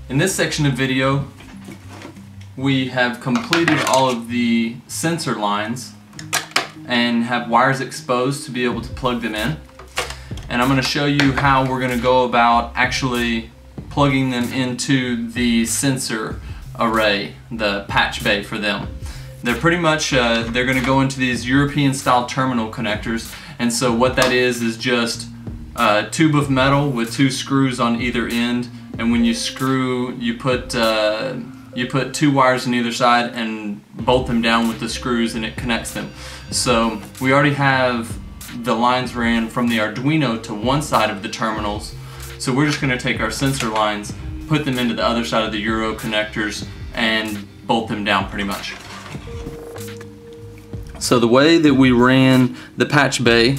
In this section of video, we have completed all of the sensor lines and have wires exposed to be able to plug them in. And I'm going to show you how we're going to go about actually plugging them into the sensor array, the patch bay for them. They're pretty much, they're going to go into these European style terminal connectors, and so what that is just a tube of metal with two screws on either end, and when you screw, you put two wires on either side and bolt them down with the screws and it connects them. So we already have the lines ran from the Arduino to one side of the terminals, so we're just going to take our sensor lines, put them into the other side of the Euro connectors and bolt them down pretty much. So the way that we ran the patch bay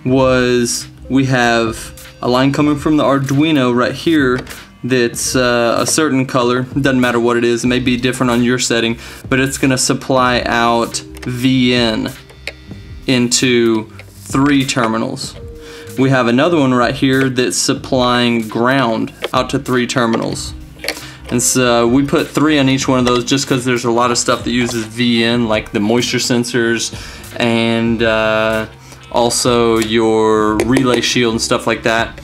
was we have a line coming from the Arduino right here that's a certain color. It doesn't matter what it is, it may be different on your setting, but it's going to supply out VN into 3 terminals. We have another one right here that's supplying ground out to 3 terminals. And so we put 3 on each one of those just because there's a lot of stuff that uses VN, like the moisture sensors and also your relay shield and stuff like that.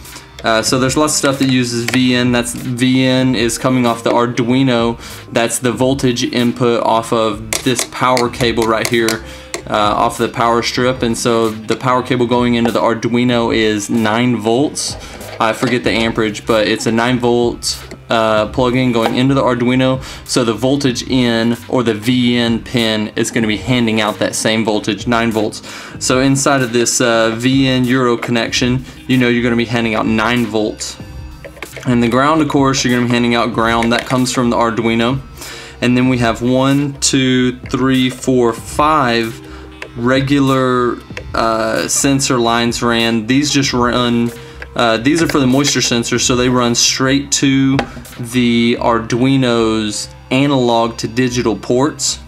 So there's lots of stuff that uses VN. That's VN is coming off the Arduino. That's the voltage input off of this power cable right here, off the power strip. And so the power cable going into the Arduino is 9 volts. I forget the amperage, but it's a 9 volt plug-in going into the Arduino. So the voltage in, or the VN pin, is going to be handing out that same voltage, 9 volts. So inside of this VN Euro connection, you know you're going to be handing out 9 volts. And the ground, of course, you're going to be handing out ground. That comes from the Arduino. And then we have 1, 2, 3, 4, 5 regular sensor lines ran. These just run, these are for the moisture sensors, so they run straight to the Arduino's analog to digital ports.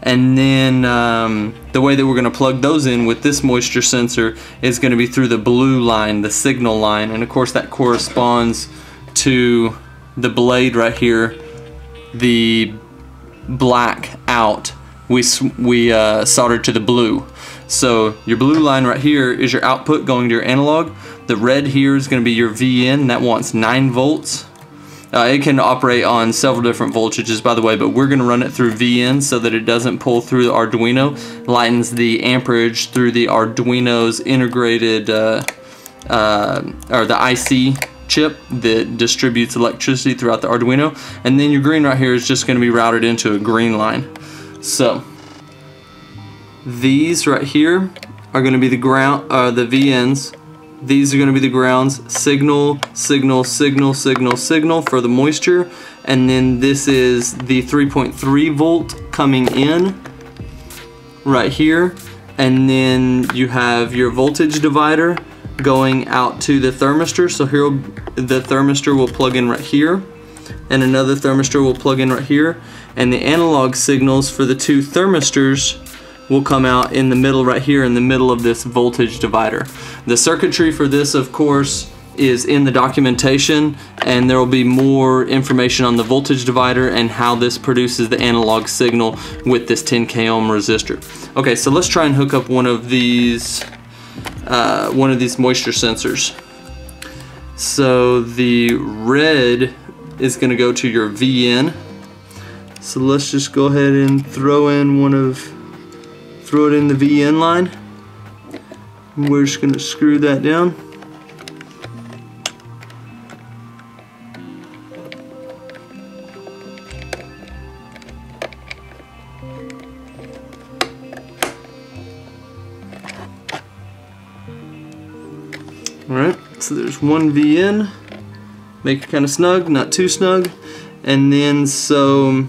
And then the way that we're going to plug those in with this moisture sensor is going to be through the blue line, the signal line, and of course that corresponds to the blade right here, the black out. We soldered to the blue. So your blue line right here is your output going to your analog. The red here is going to be your VN, that wants 9 volts. It can operate on several different voltages, by the way, but we're going to run it through VN so that it doesn't pull through the Arduino. Lightens the amperage through the Arduino's integrated, or the IC chip that distributes electricity throughout the Arduino. And then your green right here is just going to be routed into a green line. So these right here are going to be the ground, the VNs. These are going to be the grounds, signal, signal, signal, signal, signal for the moisture. And then this is the 3.3 volt coming in right here. And then you have your voltage divider going out to the thermistor. So here the thermistor will plug in right here, and another thermistor will plug in right here. And the analog signals for the 2 thermistors will come out in the middle right here, in the middle of this voltage divider. The circuitry for this, of course, is in the documentation, and there will be more information on the voltage divider and how this produces the analog signal with this 10K ohm resistor. Okay, so let's try and hook up one of these moisture sensors. So the red is going to go to your VN. So let's just go ahead and throw it in the VN line. We're just going to screw that down. Alright, so there's one VN. Make it kind of snug, not too snug. And then so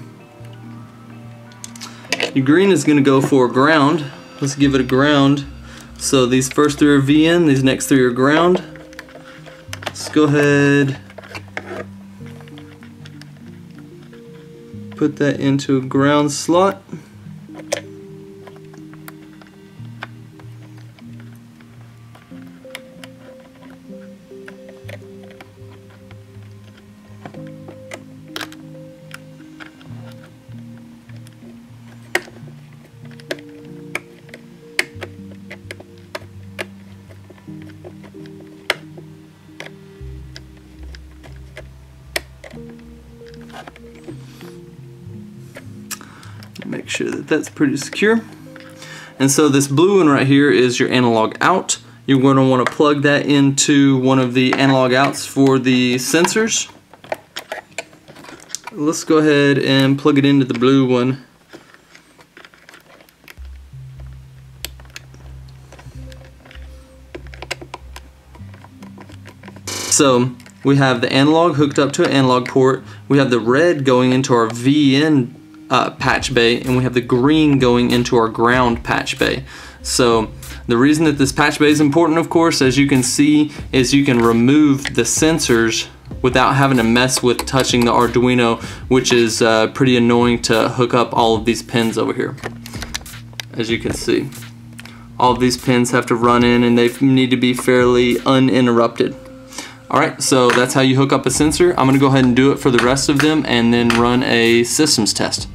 your green is going to go for ground. Let's give it a ground. So these first 3 are VN, these next 3 are ground. Let's go ahead, put that into a ground slot. sure that that's pretty secure. And so this blue one right here is your analog out. You're going to want to plug that into one of the analog outs for the sensors. Let's go ahead and plug it into the blue one. So we have the analog hooked up to an analog port, we have the red going into our VN patch bay, and we have the green going into our ground patch bay. So the reason that this patch bay is important, of course, as you can see, is you can remove the sensors without having to mess with touching the Arduino, which is pretty annoying to hook up all of these pins over here. As you can see, all of these pins have to run in and they need to be fairly uninterrupted. Alright, so that's how you hook up a sensor. I'm going to go ahead and do it for the rest of them and then run a systems test.